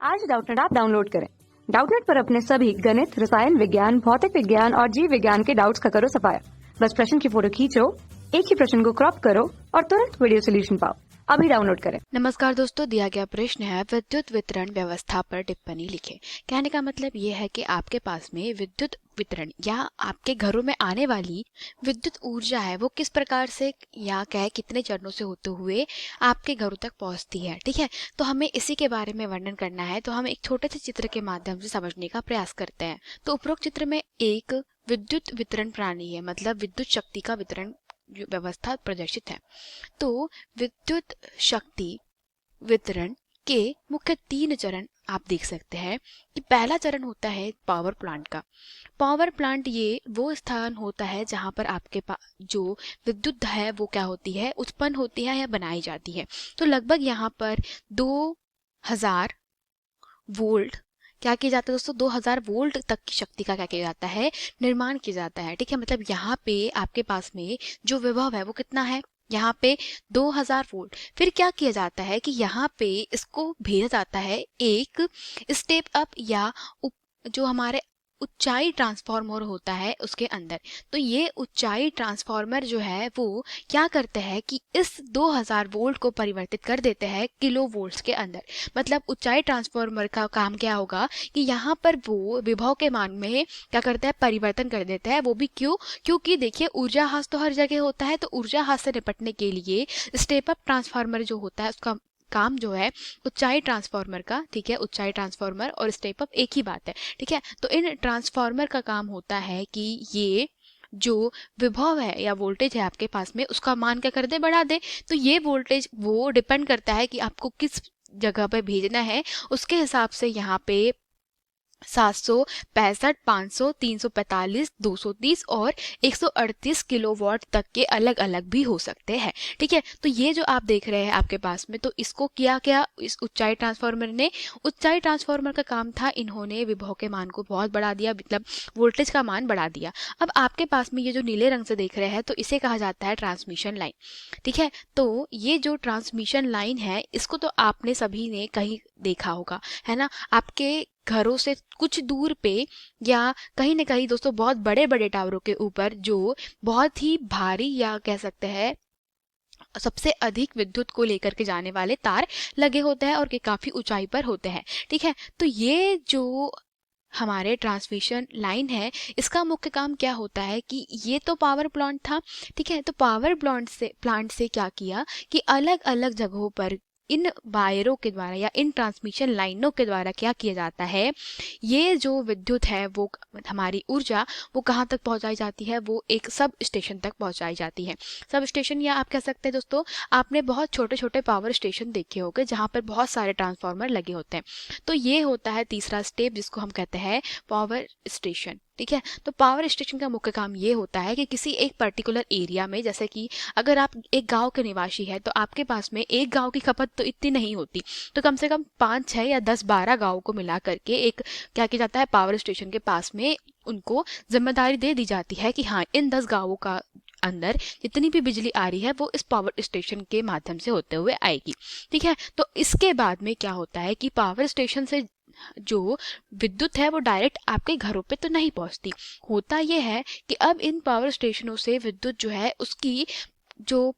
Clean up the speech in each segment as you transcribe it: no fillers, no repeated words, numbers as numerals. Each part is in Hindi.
आज डाउटनेट ऐप डाउनलोड करें। डाउटनेट पर अपने सभी गणित, रसायन विज्ञान, भौतिक विज्ञान और जीव विज्ञान के डाउट्स का करो सफाया। बस प्रश्न की फोटो खींचो, एक ही प्रश्न को क्रॉप करो और तुरंत वीडियो सोल्यूशन पाओ। अभी डाउनलोड करें। नमस्कार दोस्तों, दिया गया प्रश्न है विद्युत वितरण व्यवस्था पर टिप्पणी लिखें। कहने का मतलब ये है कि आपके पास में विद्युत वितरण या आपके घरों में आने वाली विद्युत ऊर्जा है वो किस प्रकार से या क्या कितने चरणों से होते हुए आपके घरों तक पहुंचती है। ठीक है, तो हमें इसी के बारे में वर्णन करना है। तो हम एक छोटे से चित्र के माध्यम से समझने का प्रयास करते हैं। तो उपरोक्त चित्र में एक विद्युत वितरण प्रणाली है, मतलब विद्युत शक्ति का वितरण व्यवस्था प्रदर्शित है। तो विद्युत शक्ति वितरण के मुख्य 3 चरण आप देख सकते हैं कि पहला चरण होता है पावर प्लांट का। पावर प्लांट ये वो स्थान होता है जहां पर आपके पास जो विद्युत है वो क्या होती है, उत्पन्न होती है या बनाई जाती है। तो लगभग यहाँ पर 2000 वोल्ट क्या किया जाता है दोस्तों, 2000 वोल्ट तक की शक्ति का क्या किया जाता है, निर्माण किया जाता है। ठीक है, मतलब यहाँ पे आपके पास में जो विभव है वो कितना है, यहाँ पे 2000 वोल्ट। फिर क्या किया जाता है कि यहाँ पे इसको भेजा जाता है एक स्टेप अप या जो हमारे ऊंचाई ट्रांसफार्मर होता है उसके अंदर। तो ये ऊंचाई ट्रांसफार्मर जो है वो क्या करते हैं कि इस 2000 वोल्ट को परिवर्तित कर देते हैं किलो वोल्ट्स के अंदर। मतलब ऊंचाई ट्रांसफार्मर का काम क्या होगा कि यहाँ पर वो विभव के मान में क्या करता है, परिवर्तन कर देता है। वो भी क्यों, क्योंकि देखिए ऊर्जा हास तो हर जगह होता है, तो ऊर्जा हास से निपटने के लिए स्टेप अप ट्रांसफार्मर जो होता है उसका काम जो है ऊंचाई ट्रांसफार्मर का, ठीक है, ऊंचाई ट्रांसफार्मर और स्टेप अप एक ही बात है। ठीक है, तो इन ट्रांसफार्मर का काम होता है कि ये जो विभव है या वोल्टेज है आपके पास में उसका मान क्या कर दे, बढ़ा दे। तो ये वोल्टेज वो डिपेंड करता है कि आपको किस जगह पे भेजना है, उसके हिसाब से यहाँ पे 765, 500, 345, 230 और 138 किलोवाट तक के अलग अलग भी हो सकते हैं। ठीक है, तो ये जो आप देख रहे हैं आपके पास में, तो इसको किया क्या इस ऊंचाई ट्रांसफार्मर ने, ऊंचाई ट्रांसफार्मर का काम था इन्होंने विभव के मान को बहुत बढ़ा दिया, मतलब वोल्टेज का मान बढ़ा दिया। अब आपके पास में ये जो नीले रंग से देख रहे हैं तो इसे कहा जाता है ट्रांसमिशन लाइन। ठीक है, तो ये जो ट्रांसमिशन लाइन है इसको तो आपने सभी ने कहीं देखा होगा, है ना, आपके घरों से कुछ दूर पे या कहीं ना कहीं दोस्तों बहुत बड़े बड़े टावरों के ऊपर जो बहुत ही भारी या कह सकते हैं सबसे अधिक विद्युत को लेकर के जाने वाले तार लगे होते हैं और के काफी ऊंचाई पर होते हैं। ठीक है, तो ये जो हमारे ट्रांसमिशन लाइन है इसका मुख्य काम क्या होता है कि ये तो पावर प्लांट था। ठीक है, तो पावर प्लांट से क्या किया कि अलग अलग जगहों पर इन वायरों के द्वारा या इन ट्रांसमिशन लाइनों के द्वारा क्या किया जाता है, ये जो विद्युत है वो हमारी ऊर्जा वो कहाँ तक पहुंचाई जाती है, वो एक सब स्टेशन तक पहुंचाई जाती है। सब स्टेशन या आप कह सकते हैं दोस्तों, आपने बहुत छोटे छोटे पावर स्टेशन देखे होंगे जहाँ पर बहुत सारे ट्रांसफार्मर लगे होते हैं। तो ये होता है तीसरा स्टेप जिसको हम कहते हैं पावर स्टेशन। ठीक है, तो पावर स्टेशन का मुख्य काम ये होता है कि किसी एक पर्टिकुलर एरिया में, जैसे कि अगर आप एक गांव के निवासी है तो आपके पास में एक गांव की खपत तो इतनी नहीं होती, तो कम से कम 5, 6 या 10, 12 गांव को मिला करके एक क्या किया जाता है, पावर स्टेशन के पास में उनको जिम्मेदारी दे दी जाती है कि हाँ इन 10 गांवों का अंदर जितनी भी बिजली आ रही है वो इस पावर स्टेशन के माध्यम से होते हुए आएगी। ठीक है, तो इसके बाद में क्या होता है कि पावर स्टेशन से जो विद्युत है वो डायरेक्ट आपके घरों पे तो नहीं पहुंचती। होता यह है कि अब इन पावर स्टेशनों से विद्युत जो है उसकी जो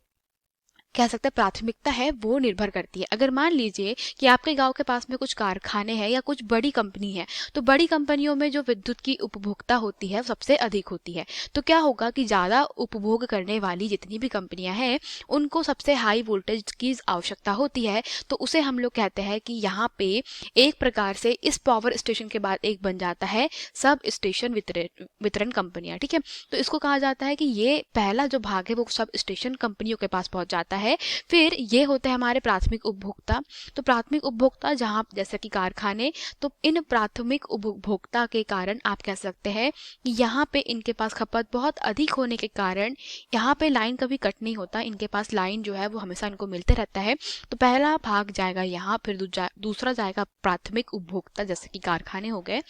कह सकते हैं प्राथमिकता है वो निर्भर करती है। अगर मान लीजिए कि आपके गांव के पास में कुछ कारखाने हैं या कुछ बड़ी कंपनी है, तो बड़ी कंपनियों में जो विद्युत की उपभोक्ता होती है सबसे अधिक होती है। तो क्या होगा कि ज़्यादा उपभोग करने वाली जितनी भी कंपनियां हैं उनको सबसे हाई वोल्टेज की आवश्यकता होती है। तो उसे हम लोग कहते हैं कि यहाँ पे एक प्रकार से इस पावर स्टेशन के बाद एक बन जाता है सब स्टेशन वितरण कंपनियां। ठीक है, तो इसको कहा जाता है कि ये पहला जो भाग है वो सब स्टेशन कंपनियों के पास पहुंच जाता है। फिर ये होते हैं हमारे प्राथमिक उपभोक्ता। तो प्राथमिक उपभोक्ता जहां जैसे कि कारखाने, तो इन प्राथमिक उपभोक्ता के कारण आप कह सकते हैं कि यहाँ पे इनके पास खपत बहुत अधिक होने के कारण यहाँ पे लाइन कभी कट नहीं होता, इनके पास लाइन जो है वो हमेशा इनको मिलते रहता है। तो पहला भाग जाएगा यहाँ, फिर दूसरा जाएगा प्राथमिक उपभोक्ता जैसे कि कारखाने हो गए,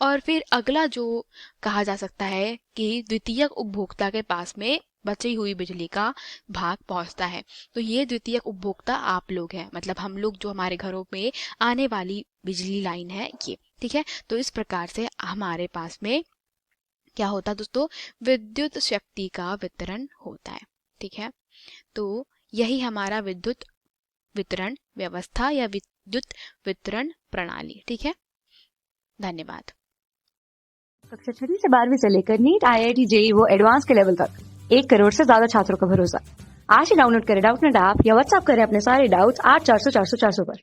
और फिर अगला जो कहा जा सकता है कि द्वितीयक उपभोक्ता के पास में बची हुई बिजली का भाग पहुंचता है। तो ये द्वितीयक उपभोक्ता आप लोग हैं, मतलब हम लोग, जो हमारे घरों में आने वाली बिजली लाइन है ये, ठीक है। तो इस प्रकार से हमारे पास में क्या होता है दोस्तों, विद्युत शक्ति का वितरण होता है, ठीक है। तो यही हमारा विद्युत वितरण व्यवस्था या विद्युत वितरण प्रणाली, ठीक है। धन्यवाद। कक्षा 6वीं से 12वीं से लेकर नीट, IIT, JEE वो एडवांस के लेवल तक 1 करोड़ से ज्यादा छात्रों का भरोसा। आज ही डाउनलोड करें डाउटनेट ऐप या व्हाट्सएप करें अपने सारे डाउट्स 8400 400 400 पर।